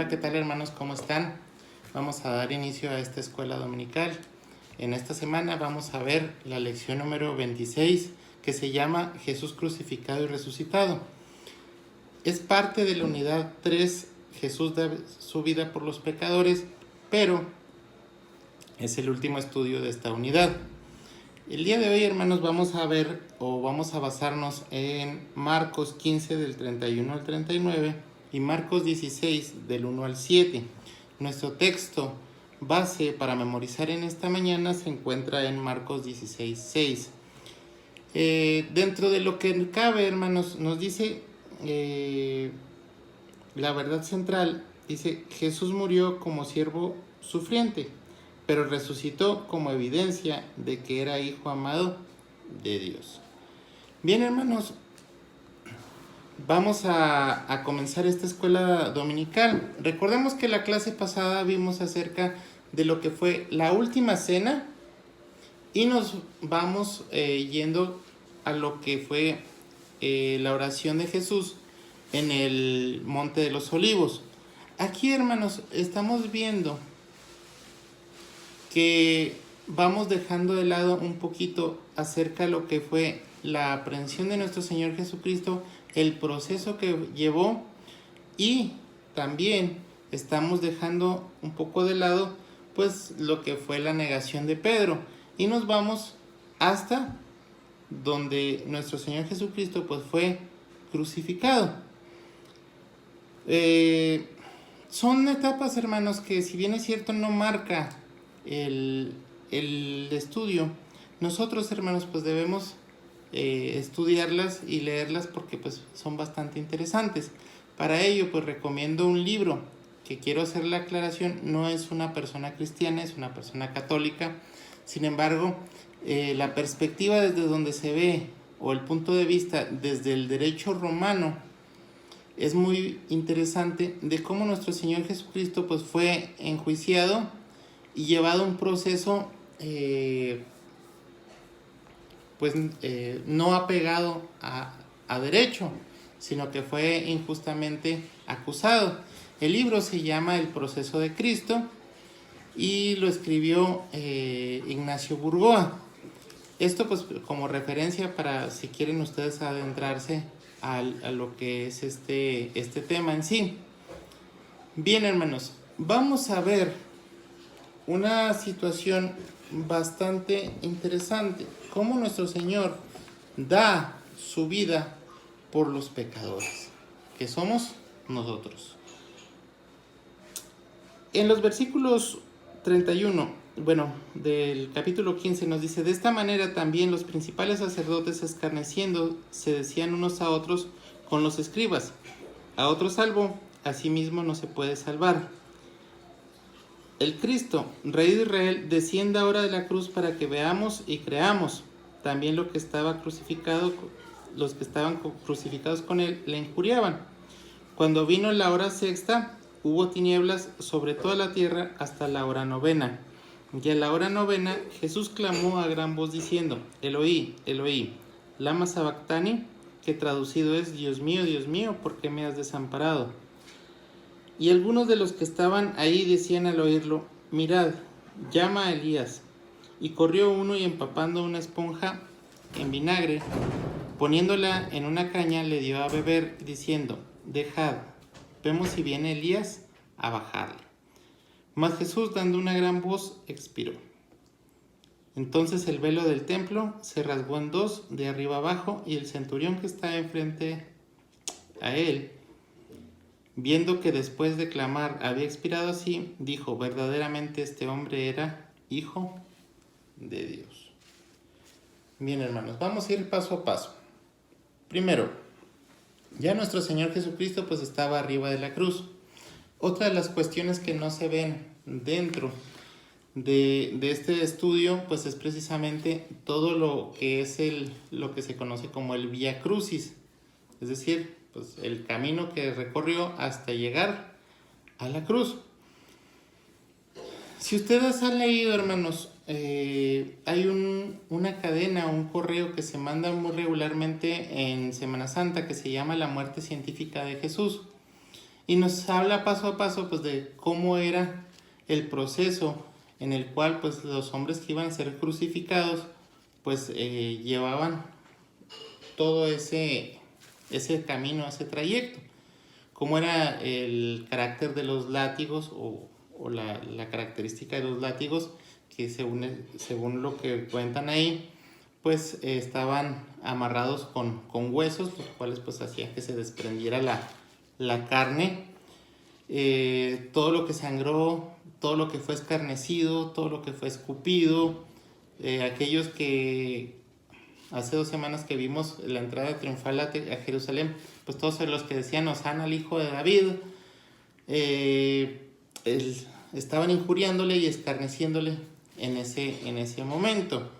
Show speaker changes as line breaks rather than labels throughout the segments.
Hola, ¿qué tal hermanos? ¿Cómo están? Vamos a dar inicio a esta escuela dominical. En esta semana vamos a ver la lección número 26 que se llama Jesús crucificado y resucitado. Es parte de la unidad 3, Jesús da su vida por los pecadores, pero es el último estudio de esta unidad. El día de hoy, hermanos, vamos a ver o vamos a basarnos en Marcos 15 del 31 al 39 y Marcos 16 del 1 al 7. Nuestro texto base para memorizar en esta mañana se encuentra en Marcos 16, 6. Dentro de lo que cabe, hermanos, nos dice la verdad central. Dice: Jesús murió como siervo sufriente, pero resucitó como evidencia de que era hijo amado de Dios. Bien, hermanos, vamos a comenzar esta escuela dominical. Recordemos que la clase pasada vimos acerca de lo que fue la última cena y nos vamos yendo a lo que fue la oración de Jesús en el Monte de los Olivos. Aquí, hermanos, estamos viendo que vamos dejando de lado un poquito acerca de lo que fue la aprehensión de nuestro Señor Jesucristo, el proceso que llevó, y también estamos dejando un poco de lado pues lo que fue la negación de Pedro, y nos vamos hasta donde nuestro Señor Jesucristo pues fue crucificado. Son etapas, hermanos, que si bien es cierto no marca el estudio, nosotros, hermanos, pues debemos estudiarlas y leerlas porque pues son bastante interesantes. Para ello pues recomiendo un libro que, quiero hacer la aclaración, no es una persona cristiana, es una persona católica. Sin embargo, la perspectiva desde donde se ve, o el punto de vista desde el derecho romano, es muy interesante de cómo nuestro Señor Jesucristo pues fue enjuiciado y llevado a un proceso no apegado a derecho, sino que fue injustamente acusado. El libro se llama El proceso de Cristo y lo escribió Ignacio Burgoa. Esto pues como referencia para si quieren ustedes adentrarse a lo que es este tema en sí. Bien, hermanos, vamos a ver una situación bastante interesante, cómo nuestro Señor da su vida por los pecadores, que somos nosotros. En los versículos 31, del capítulo 15 nos dice: de esta manera también los principales sacerdotes, escarneciendo, se decían unos a otros con los escribas: a otro salvo, a sí mismo no se puede salvar. El Cristo, Rey de Israel, descienda ahora de la cruz para que veamos y creamos. También los que estaban crucificados con él le injuriaban. Cuando vino la hora sexta, hubo tinieblas sobre toda la tierra hasta la hora novena. Y a la hora novena Jesús clamó a gran voz diciendo: Eloí, Eloí, lama sabactani, que traducido es: Dios mío, ¿por qué me has desamparado? Y algunos de los que estaban ahí decían al oírlo: mirad, llama a Elías. Y corrió uno y, empapando una esponja en vinagre, poniéndola en una caña, le dio a beber, diciendo: dejad, vemos si viene Elías a bajarle. Mas Jesús, dando una gran voz, expiró. Entonces el velo del templo se rasgó en dos, de arriba abajo, y el centurión que estaba enfrente a él, viendo que después de clamar había expirado así, dijo: verdaderamente este hombre era hijo de Dios. Bien, hermanos, vamos a ir paso a paso. Primero, ya nuestro Señor Jesucristo pues estaba arriba de la cruz. Otra de las cuestiones que no se ven dentro de este estudio pues es precisamente todo lo que es lo que se conoce como el Vía Crucis, es decir, pues el camino que recorrió hasta llegar a la cruz. Si ustedes han leído, hermanos, hay una cadena, un correo que se manda muy regularmente en Semana Santa que se llama La Muerte Científica de Jesús. y nos habla paso a paso pues de cómo era el proceso en el cual pues los hombres que iban a ser crucificados pues llevaban todo ese camino, ese trayecto. Cómo era el carácter de los látigos o la característica de los látigos, que según lo que cuentan ahí, pues estaban amarrados con huesos, los cuales pues hacían que se desprendiera la carne. Todo lo que sangró, todo lo que fue escarnecido, todo lo que fue escupido, aquellos que hace 2 semanas que vimos la entrada triunfal a Jerusalén, pues todos los que decían Hosana al hijo de David, estaban injuriándole y escarneciéndole en ese momento.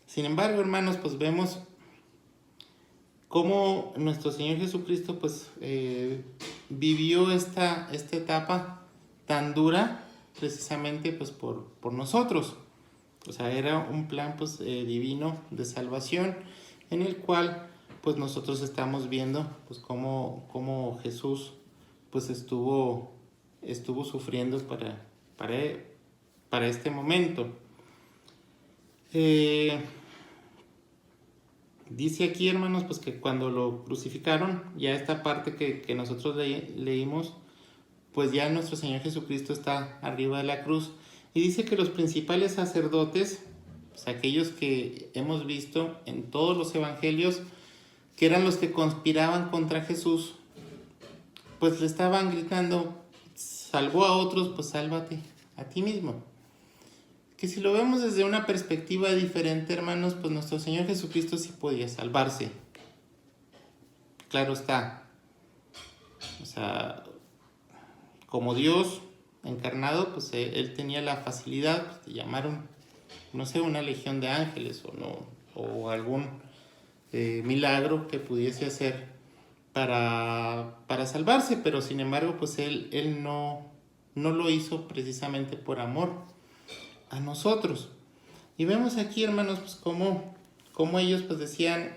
Sin embargo, hermanos, pues vemos cómo nuestro Señor Jesucristo pues vivió esta etapa tan dura precisamente pues por nosotros. O sea, era un plan pues divino de salvación en el cual pues nosotros estamos viendo pues cómo Jesús pues estuvo sufriendo para este momento. Dice aquí, hermanos, pues que cuando lo crucificaron, ya esta parte que nosotros leímos, pues ya nuestro Señor Jesucristo está arriba de la cruz. Y dice que los principales sacerdotes, pues aquellos que hemos visto en todos los evangelios, que eran los que conspiraban contra Jesús, pues le estaban gritando, salvó a otros, pues sálvate a ti mismo. Que si lo vemos desde una perspectiva diferente, hermanos, pues nuestro Señor Jesucristo sí podía salvarse. Claro está. O sea, como Dios encarnado, pues él tenía la facilidad de llamar una legión de ángeles o algún milagro que pudiese hacer para salvarse, pero sin embargo, pues él no lo hizo precisamente por amor a nosotros. Y vemos aquí, hermanos, pues cómo ellos pues decían,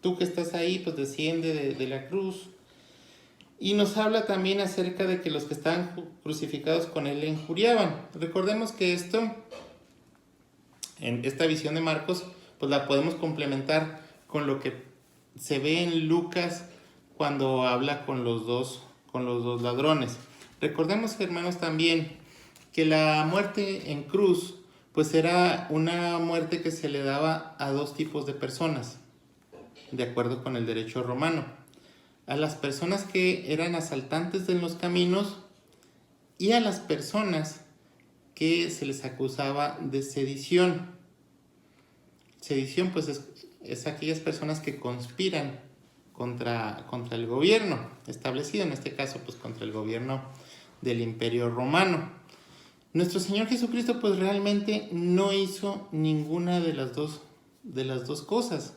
tú que estás ahí, pues desciende de la cruz. Y nos habla también acerca de que los que estaban crucificados con él le injuriaban. Recordemos que en esta visión de Marcos, pues la podemos complementar con lo que se ve en Lucas cuando habla con los dos ladrones. Recordemos, hermanos, también que la muerte en cruz pues era una muerte que se le daba a 2 tipos de personas, de acuerdo con el derecho romano. A las personas que eran asaltantes en los caminos y a las personas que se les acusaba de sedición. Sedición pues es aquellas personas que conspiran contra el gobierno establecido, en este caso pues contra el gobierno del Imperio Romano. Nuestro Señor Jesucristo pues realmente no hizo ninguna de las dos cosas.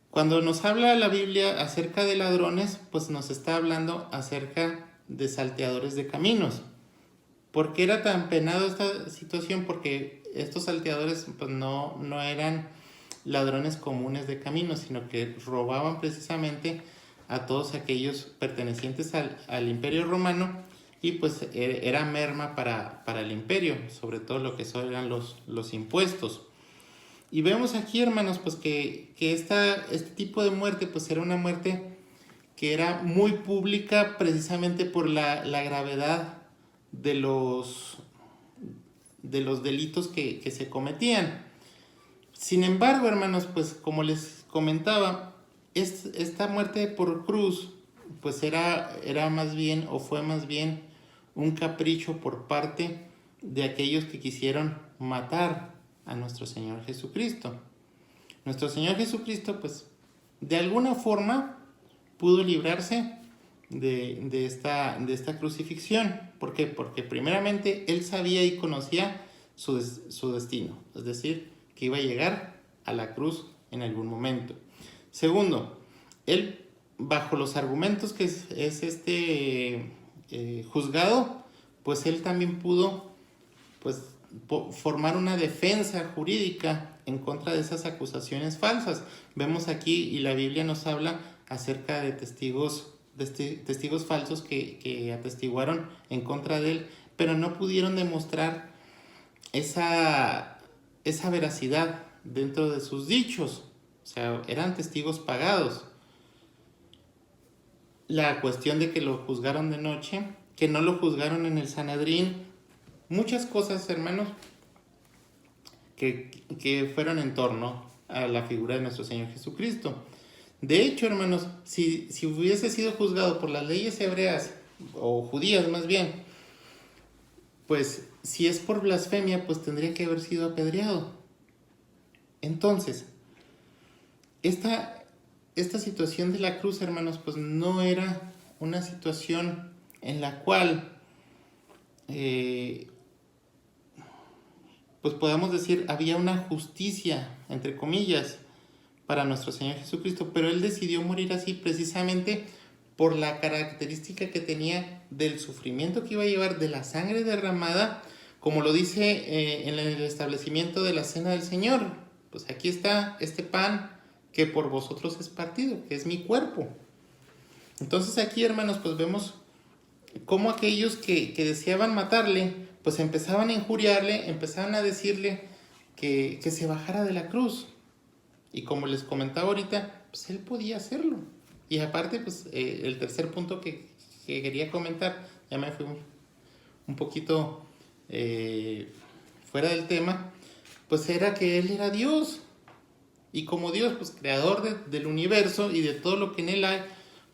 Cuando nos habla la Biblia acerca de ladrones, pues nos está hablando acerca de salteadores de caminos. ¿Por qué era tan penado esta situación? Porque estos salteadores pues no eran ladrones comunes de caminos, sino que robaban precisamente a todos aquellos pertenecientes al Imperio Romano, y pues era merma para el imperio, sobre todo lo que eran los impuestos. Y vemos aquí, hermanos, pues que este tipo de muerte pues era una muerte que era muy pública precisamente por la gravedad de los delitos que se cometían. Sin embargo, hermanos, pues como les comentaba, esta muerte por cruz pues era más bien, o fue más bien, un capricho por parte de aquellos que quisieron matar a nuestro Señor Jesucristo. Nuestro Señor Jesucristo, pues, de alguna forma pudo librarse de esta crucifixión. ¿Por qué? Porque primeramente Él sabía y conocía su destino, es decir, que iba a llegar a la cruz en algún momento. Segundo, Él, bajo los argumentos que es juzgado, pues él también pudo pues formar una defensa jurídica en contra de esas acusaciones falsas. Vemos aquí, y la Biblia nos habla acerca de testigos testigos falsos que atestiguaron en contra de él, pero no pudieron demostrar esa veracidad dentro de sus dichos. O sea, eran testigos pagados. La cuestión de que lo juzgaron de noche, que no lo juzgaron en el Sanedrín, muchas cosas, hermanos, que fueron en torno a la figura de nuestro Señor Jesucristo. De hecho, hermanos, si hubiese sido juzgado por las leyes hebreas, o judías más bien, pues si es por blasfemia, pues tendría que haber sido apedreado. Entonces, esta situación de la cruz, hermanos, pues no era una situación en la cual pues podamos decir había una justicia, entre comillas, para nuestro Señor Jesucristo, pero Él decidió morir así precisamente por la característica que tenía del sufrimiento que iba a llevar, de la sangre derramada, como lo dice en el establecimiento de la Cena del Señor. Pues aquí está este pan que por vosotros es partido, que es mi cuerpo. Entonces aquí, hermanos, pues vemos cómo aquellos que deseaban matarle, pues empezaban a injuriarle, empezaban a decirle que se bajara de la cruz. Y como les comentaba ahorita, pues él podía hacerlo. Y aparte, pues el tercer punto que quería comentar, ya me fui un poquito fuera del tema, pues era que él era Dios. Y como Dios, pues creador del universo y de todo lo que en él hay,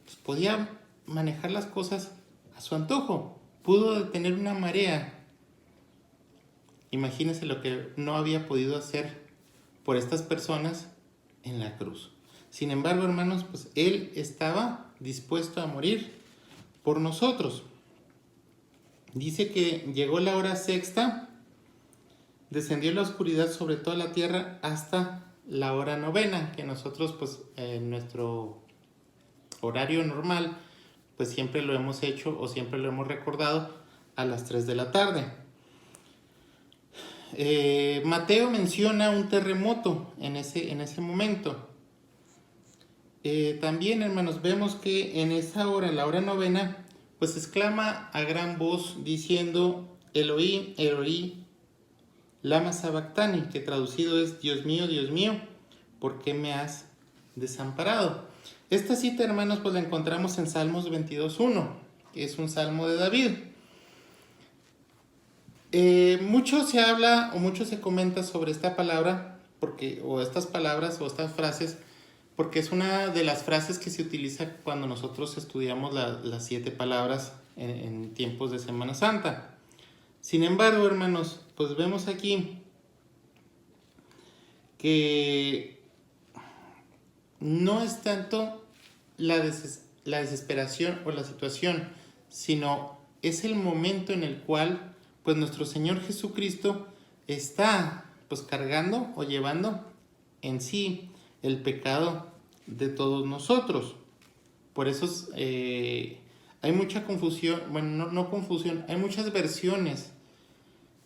pues podía manejar las cosas a su antojo. Pudo detener una marea. Imagínense lo que no había podido hacer por estas personas en la cruz. Sin embargo, hermanos, pues Él estaba dispuesto a morir por nosotros. Dice que llegó la hora sexta, descendió la oscuridad sobre toda la tierra hasta la hora novena, que nosotros, pues, en nuestro horario normal, pues siempre lo hemos hecho o siempre lo hemos recordado a las 3 de la tarde. Mateo menciona un terremoto en ese momento. También, hermanos, vemos que en esa hora, en la hora novena, pues exclama a gran voz diciendo: Elohim, Elohim, lama sabactani, que traducido es: Dios mío, ¿por qué me has desamparado? Esta cita, hermanos, pues la encontramos en Salmos 22.1, que es un salmo de David. Mucho se habla o mucho se comenta sobre esta palabra, o estas palabras o estas frases, porque es una de las frases que se utiliza cuando nosotros estudiamos las 7 palabras en tiempos de Semana Santa. Sin embargo, hermanos, pues vemos aquí que no es tanto la desesperación o la situación, sino es el momento en el cual pues nuestro Señor Jesucristo está pues cargando o llevando en sí el pecado de todos nosotros. Por eso hay mucha confusión, bueno, no confusión, hay muchas versiones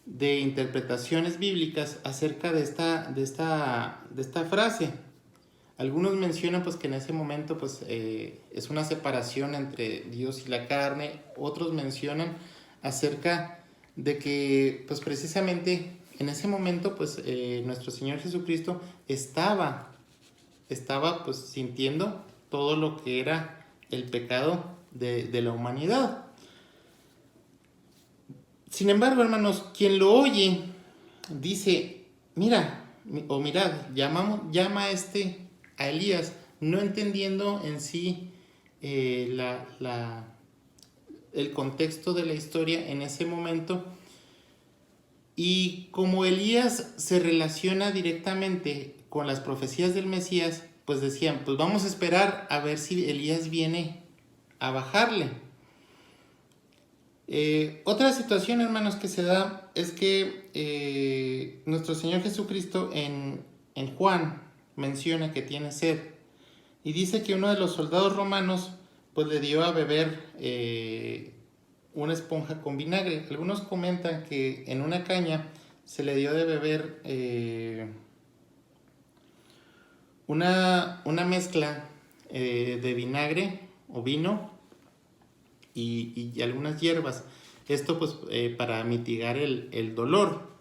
de interpretaciones bíblicas acerca de esta frase. Algunos mencionan pues que en ese momento pues es una separación entre Dios y la carne. Otros mencionan acerca de que pues precisamente en ese momento pues nuestro Señor Jesucristo estaba pues sintiendo todo lo que era el pecado de la humanidad. Sin embargo, hermanos, quien lo oye dice: mira, o mirad, llama a Elías, no entendiendo en sí el contexto de la historia en ese momento. Y como Elías se relaciona directamente con las profecías del Mesías, pues decían: pues vamos a esperar a ver si Elías viene a bajarle. Otra situación, hermanos, que se da es que nuestro Señor Jesucristo en Juan menciona que tiene sed y dice que uno de los soldados romanos pues le dio a beber una esponja con vinagre. Algunos comentan que en una caña se le dio de beber una mezcla de vinagre o vino y algunas hierbas. Esto pues para mitigar el dolor.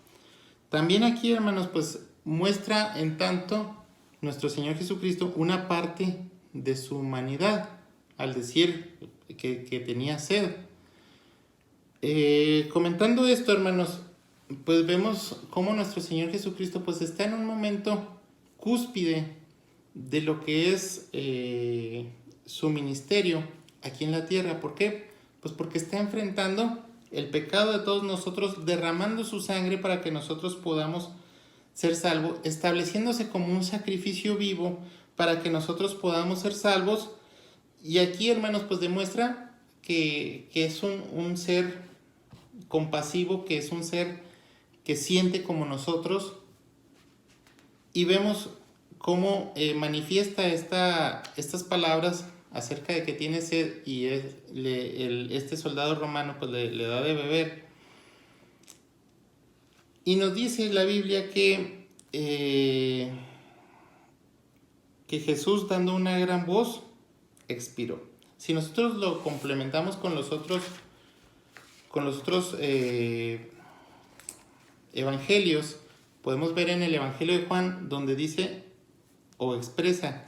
También aquí, hermanos, pues muestra en tanto nuestro Señor Jesucristo una parte de su humanidad al decir que tenía sed. Comentando esto, hermanos, pues vemos cómo nuestro Señor Jesucristo pues está en un momento cúspide de lo que es su ministerio aquí en la tierra. ¿Por qué? Pues porque está enfrentando el pecado de todos nosotros, derramando su sangre para que nosotros podamos ser salvos, estableciéndose como un sacrificio vivo para que nosotros podamos ser salvos. Y aquí, hermanos, pues demuestra que es un ser compasivo, que es un ser que siente como nosotros, y vemos cómo manifiesta estas palabras acerca de que tiene sed, y este soldado romano pues le da de beber. Y nos dice la Biblia que Jesús, dando una gran voz, expiró. Si nosotros lo complementamos con los otros evangelios, podemos ver en el Evangelio de Juan donde dice o expresa: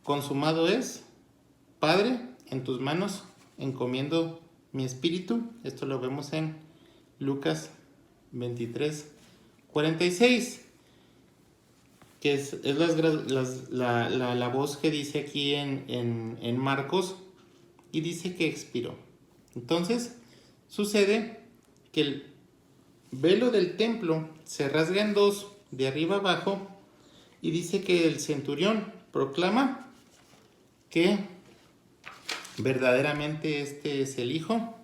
consumado es, Padre, en tus manos encomiendo mi espíritu. Esto lo vemos en Lucas 23:46, que es la voz que dice aquí en Marcos, y dice que expiró. Entonces sucede que el velo del templo se rasga en dos, de arriba abajo, y dice que el centurión proclama que verdaderamente este es el Hijo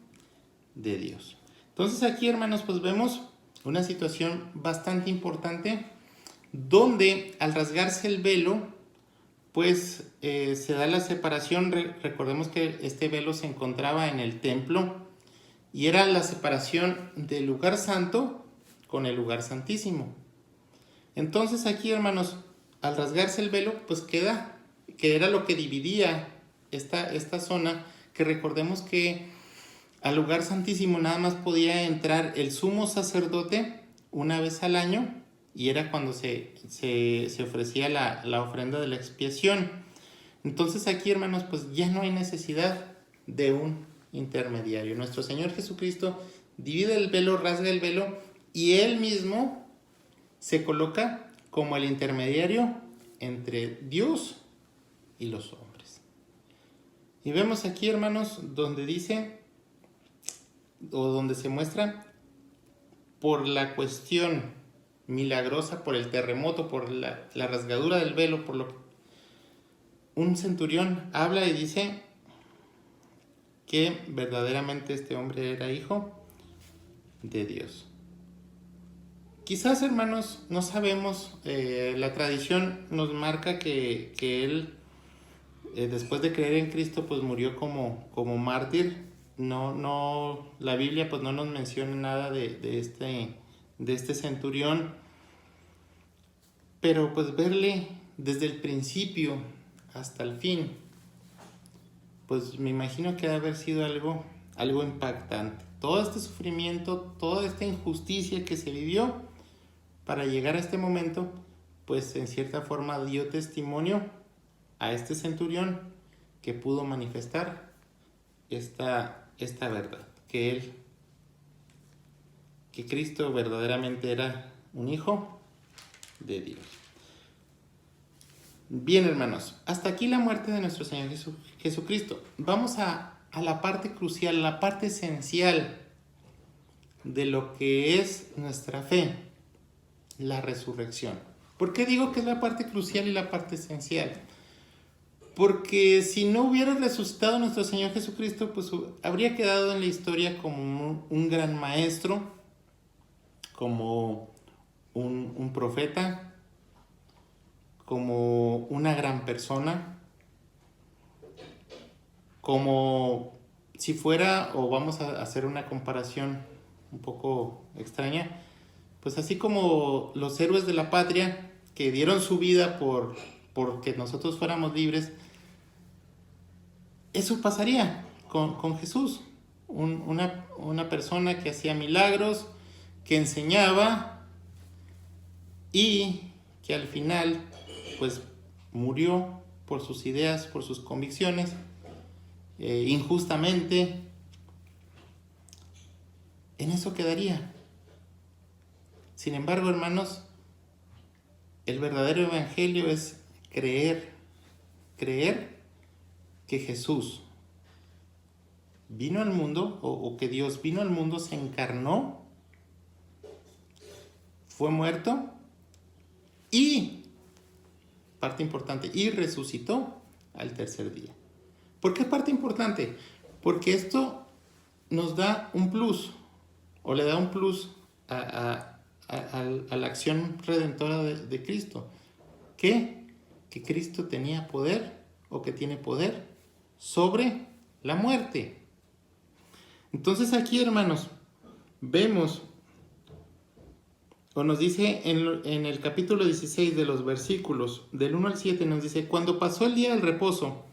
de Dios. Entonces aquí, hermanos, pues vemos una situación bastante importante, donde al rasgarse el velo, pues se da la separación. Recordemos que este velo se encontraba en el templo y era la separación del lugar santo con el lugar santísimo. Entonces aquí, hermanos, al rasgarse el velo, pues queda, que era lo que dividía esta zona, que recordemos que al lugar santísimo nada más podía entrar el sumo sacerdote una vez al año, y era cuando se ofrecía la ofrenda de la expiación. Entonces aquí, hermanos, pues ya no hay necesidad de un intermediario. Nuestro Señor Jesucristo divide el velo, rasga el velo, y Él mismo se coloca como el intermediario entre Dios y los hombres. Y vemos aquí, hermanos, donde dice, o donde se muestra, por la cuestión milagrosa, por el terremoto, por la rasgadura del velo, por lo que un centurión habla y dice que verdaderamente este hombre era hijo de Dios. Quizás, hermanos, no sabemos, la tradición nos marca que él, después de creer en Cristo, pues murió como mártir. No, la Biblia pues no nos menciona nada de este centurión, pero pues verle desde el principio hasta el fin, pues me imagino que debe haber sido algo impactante. Todo este sufrimiento, toda esta injusticia que se vivió para llegar a este momento, pues en cierta forma dio testimonio a este centurión que pudo manifestar esta verdad, que Cristo verdaderamente era un hijo de Dios. Bien, hermanos, hasta aquí la muerte de nuestro Señor Jesucristo. Vamos a la parte crucial, la parte esencial de lo que es nuestra fe, la resurrección. ¿Por qué digo que es la parte crucial y la parte esencial? Porque si no hubiera resucitado nuestro Señor Jesucristo, pues habría quedado en la historia como un gran maestro, como un profeta, como una gran persona, como si fuera, o vamos a hacer una comparación un poco extraña, pues así como los héroes de la patria que dieron su vida porque nosotros fuéramos libres, eso pasaría. con Jesús, una persona que hacía milagros, que enseñaba y que al final pues murió por sus ideas, por sus convicciones, injustamente. En eso quedaría. Sin embargo, hermanos, el verdadero evangelio es creer que Jesús vino al mundo, o que Dios vino al mundo, se encarnó, fue muerto y, parte importante, y resucitó al tercer día. ¿Por qué parte importante? Porque esto nos da un plus, o le da un plus a la acción redentora de Cristo. Que Cristo tenía poder, o que tiene poder sobre la muerte. Entonces aquí, hermanos, vemos, o nos dice en el capítulo 16 de los versículos del 1 al 7, nos dice: cuando pasó el día del reposo,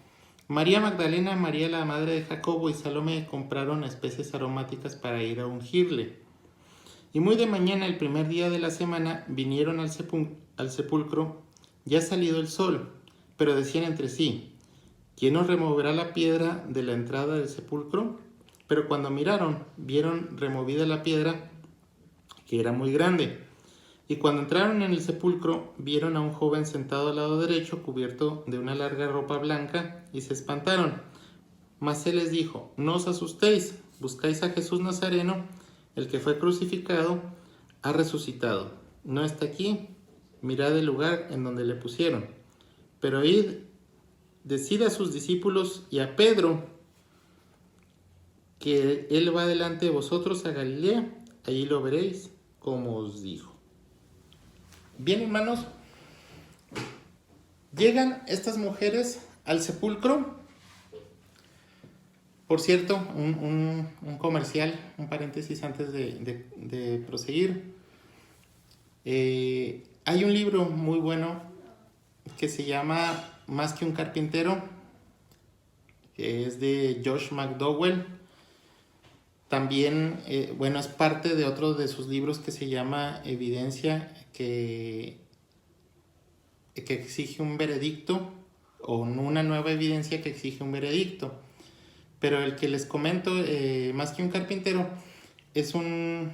María Magdalena, María la madre de Jacobo y Salomé compraron especies aromáticas para ir a ungirle. Y muy de mañana, el primer día de la semana, vinieron al sepulcro, ya salido el sol, pero decían entre sí: ¿quién nos removerá la piedra de la entrada del sepulcro? Pero cuando miraron, vieron removida la piedra, que era muy grande. Y cuando entraron en el sepulcro, vieron a un joven sentado al lado derecho, cubierto de una larga ropa blanca, y se espantaron. Mas él les dijo: no os asustéis, buscáis a Jesús Nazareno, el que fue crucificado, ha resucitado. No está aquí, mirad el lugar en donde le pusieron. Pero id, decid a sus discípulos y a Pedro que él va delante de vosotros a Galilea, allí lo veréis, como os dijo. Bien, hermanos, llegan estas mujeres al sepulcro. Por cierto, un comercial, un paréntesis antes de proseguir. Hay un libro muy bueno que se llama Más que un carpintero, que es de Josh McDowell. También, es parte de otro de sus libros que se llama Evidencia, que exige un veredicto, o una nueva evidencia que exige un veredicto. Pero el que les comento, Más que un carpintero, es un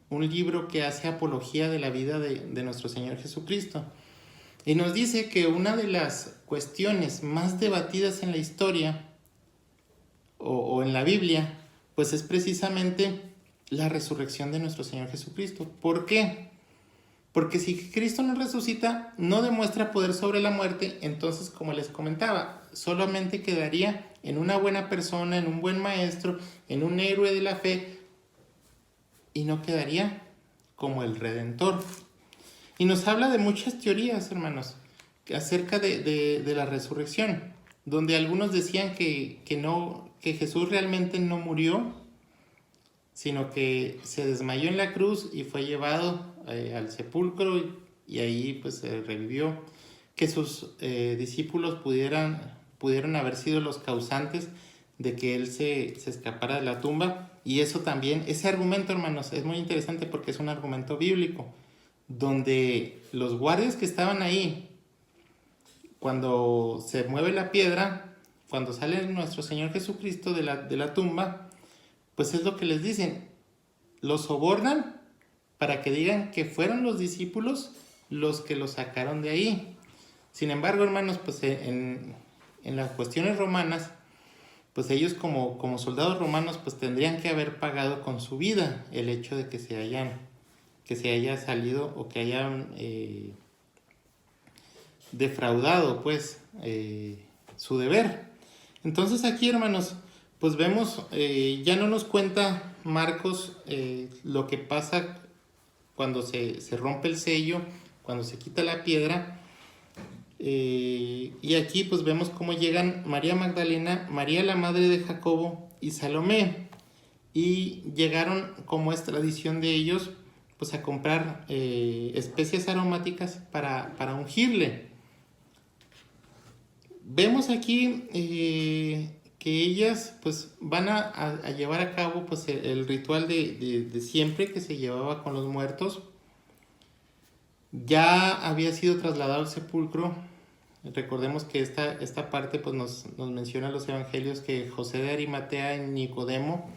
libro que hace apología de la vida de nuestro Señor Jesucristo. Y nos dice que una de las cuestiones más debatidas en la historia, o en la Biblia, pues es precisamente la resurrección de nuestro Señor Jesucristo. ¿Por qué? Porque si Cristo no resucita, no demuestra poder sobre la muerte, entonces, como les comentaba, solamente quedaría en una buena persona, en un buen maestro, en un héroe de la fe, y no quedaría como el Redentor. Y nos habla de muchas teorías, hermanos, acerca de la resurrección, donde algunos decían que Jesús realmente no murió, sino que se desmayó en la cruz y fue llevado al sepulcro, y ahí pues revivió. Que sus discípulos pudieron haber sido los causantes de que él se escapara de la tumba. Y eso también, ese argumento, hermanos, es muy interesante porque es un argumento bíblico, donde los guardias que estaban ahí, cuando se mueve la piedra, cuando sale nuestro Señor Jesucristo de la tumba, pues es lo que les dicen: los sobornan para que digan que fueron los discípulos los que lo sacaron de ahí. Sin embargo, hermanos, pues en las cuestiones romanas, pues ellos como soldados romanos, pues tendrían que haber pagado con su vida el hecho de que se haya salido, o que hayan defraudado pues su deber. Entonces aquí, hermanos, pues vemos, ya no nos cuenta Marcos lo que pasa cuando se rompe el sello, cuando se quita la piedra. Y aquí pues vemos cómo llegan María Magdalena, María la madre de Jacobo y Salomé. Y llegaron, como es tradición de ellos, pues a comprar especias aromáticas para ungirle. Vemos aquí que ellas pues van a llevar a cabo pues el ritual de siempre que se llevaba con los muertos. Ya había sido trasladado al sepulcro. Recordemos que esta parte pues nos menciona los evangelios que José de Arimatea y Nicodemo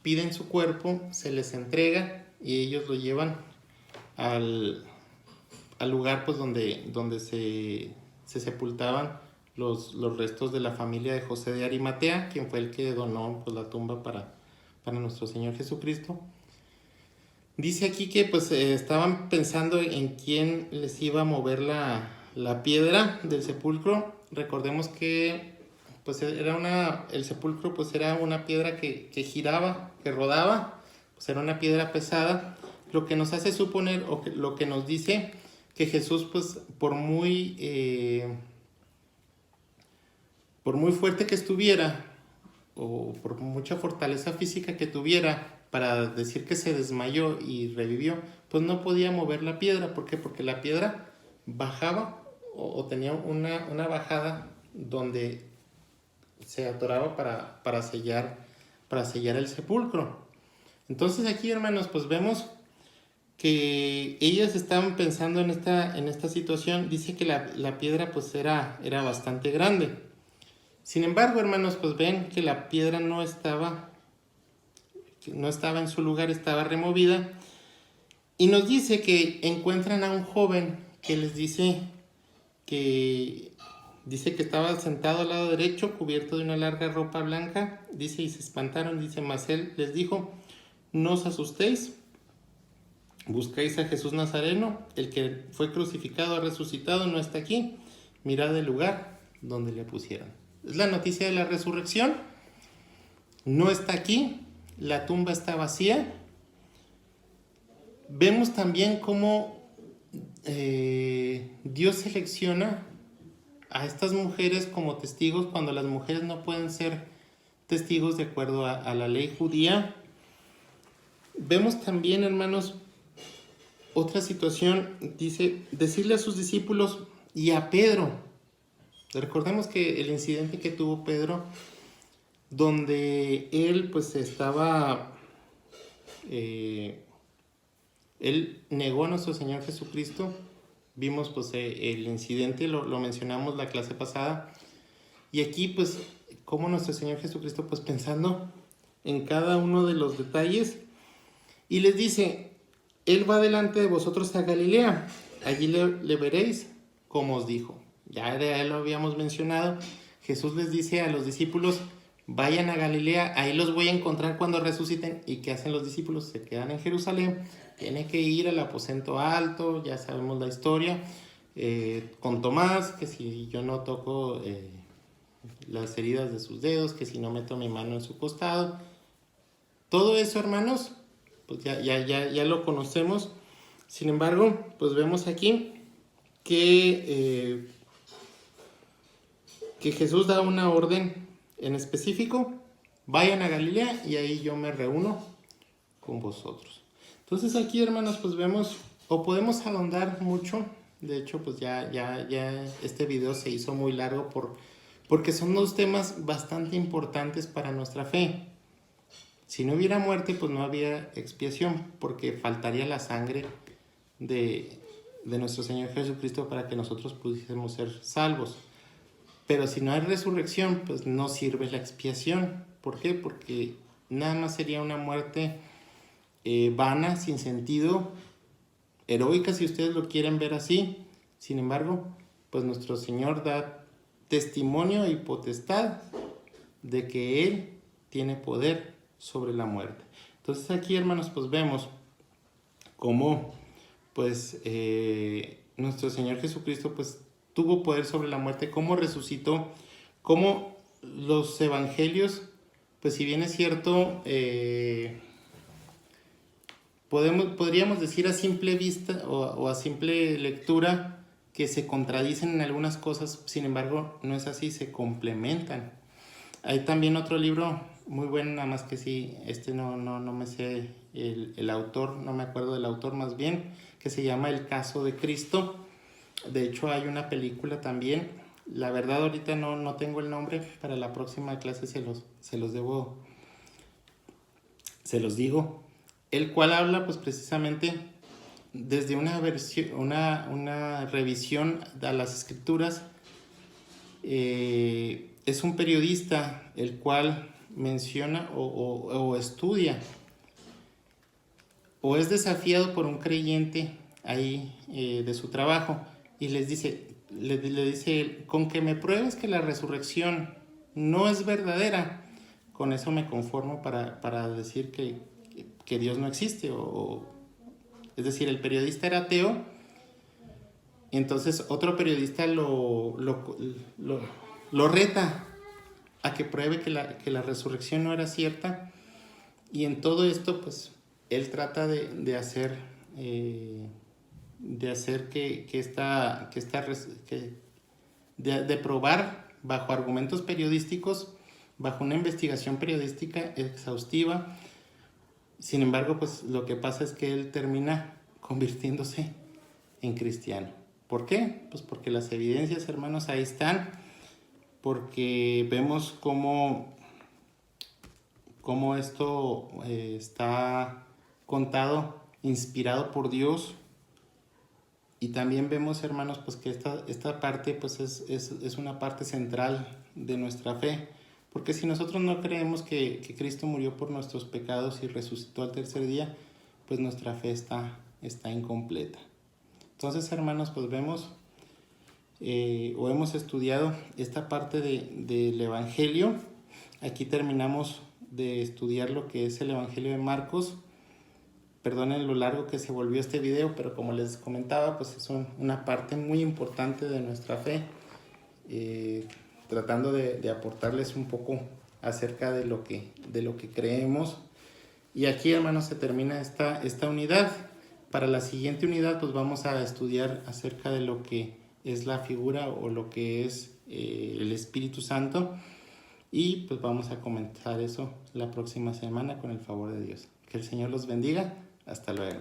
piden su cuerpo, se les entrega y ellos lo llevan al lugar pues donde se sepultaban los restos de la familia de José de Arimatea, quien fue el que donó pues la tumba para nuestro Señor Jesucristo. Dice aquí que pues estaban pensando en quién les iba a mover la piedra del sepulcro. Recordemos que pues el sepulcro pues era una piedra que giraba, que rodaba, pues era una piedra pesada, lo que nos hace suponer o lo que nos dice que Jesús pues por muy fuerte que estuviera o por mucha fortaleza física que tuviera para decir que se desmayó y revivió, pues no podía mover la piedra. ¿Por qué? Porque la piedra bajaba o tenía una bajada donde se atoraba para sellar el sepulcro. Entonces aquí, hermanos, pues vemos que ellas estaban pensando en esta situación. Dice que la piedra pues era bastante grande. Sin embargo, hermanos, pues ven que la piedra no estaba en su lugar, estaba removida. Y nos dice que encuentran a un joven que les dice que estaba sentado al lado derecho, cubierto de una larga ropa blanca. Dice, y se espantaron. Dice, mas él les dijo, no os asustéis, buscáis a Jesús Nazareno, el que fue crucificado, ha resucitado, no está aquí. Mirad el lugar donde le pusieron. Es la noticia de la resurrección. No está aquí, la tumba está vacía. Vemos también cómo Dios selecciona a estas mujeres como testigos cuando las mujeres no pueden ser testigos de acuerdo a la ley judía. Vemos también, hermanos, otra situación. Dice, decirle a sus discípulos y a Pedro. Recordemos que el incidente que tuvo Pedro, donde él pues estaba, él negó a nuestro Señor Jesucristo. Vimos pues el incidente, lo mencionamos la clase pasada. Y aquí pues como nuestro Señor Jesucristo pues pensando en cada uno de los detalles. Y les dice, Él va delante de vosotros a Galilea, allí le veréis como os dijo. Ya lo habíamos mencionado. Jesús les dice a los discípulos, vayan a Galilea, ahí los voy a encontrar cuando resuciten. ¿Y qué hacen los discípulos? Se quedan en Jerusalén, tienen que ir al aposento alto, ya sabemos la historia, con Tomás, que si yo no toco las heridas de sus dedos, que si no meto mi mano en su costado. Todo eso, hermanos, pues ya lo conocemos. Sin embargo, pues vemos aquí que Jesús da una orden en específico, vayan a Galilea y ahí yo me reúno con vosotros. Entonces aquí, hermanos, pues vemos, o podemos ahondar mucho. De hecho, pues ya este video se hizo muy largo porque son dos temas bastante importantes para nuestra fe. Si no hubiera muerte, pues no había expiación, porque faltaría la sangre de nuestro Señor Jesucristo para que nosotros pudiésemos ser salvos. Pero si no hay resurrección, pues no sirve la expiación. ¿Por qué? Porque nada más sería una muerte vana, sin sentido, heroica, si ustedes lo quieren ver así. Sin embargo, pues nuestro Señor da testimonio y potestad de que Él tiene poder sobre la muerte. Entonces aquí, hermanos, pues vemos cómo pues nuestro Señor Jesucristo pues tuvo poder sobre la muerte, cómo resucitó, cómo los evangelios, pues si bien es cierto, podríamos decir a simple vista o a simple lectura que se contradicen en algunas cosas. Sin embargo, no es así, se complementan. Hay también otro libro muy bueno, nada más que sí, no me sé el autor, no me acuerdo del autor más bien, que se llama El caso de Cristo. De hecho hay una película también la verdad ahorita no tengo el nombre, para la próxima clase se los digo, el cual habla pues precisamente desde una revisión a las escrituras. Es un periodista el cual menciona o estudia o es desafiado por un creyente ahí de su trabajo y le dice, con que me pruebes que la resurrección no es verdadera, con eso me conformo para decir que Dios no existe. Es decir, el periodista era ateo, y entonces otro periodista lo reta a que pruebe que la resurrección no era cierta, y en todo esto pues él trata de hacer de probar bajo argumentos periodísticos, bajo una investigación periodística exhaustiva. Sin embargo, pues lo que pasa es que él termina convirtiéndose en cristiano. ¿Por qué? Pues porque las evidencias, hermanos, ahí están, porque vemos cómo esto está contado, inspirado por Dios. Y también vemos, hermanos, pues que esta parte pues es una parte central de nuestra fe. Porque si nosotros no creemos que Cristo murió por nuestros pecados y resucitó al tercer día, pues nuestra fe está incompleta. Entonces, hermanos, pues vemos o hemos estudiado esta parte del Evangelio. Aquí terminamos de estudiar lo que es el Evangelio de Marcos. Perdonen lo largo que se volvió este video, pero como les comentaba, pues es una parte muy importante de nuestra fe, tratando de aportarles un poco acerca de lo que creemos. Y aquí, hermanos, se termina esta unidad. Para la siguiente unidad, pues vamos a estudiar acerca de lo que es la figura o lo que es el Espíritu Santo. Y pues vamos a comentar eso la próxima semana con el favor de Dios. Que el Señor los bendiga. Hasta luego.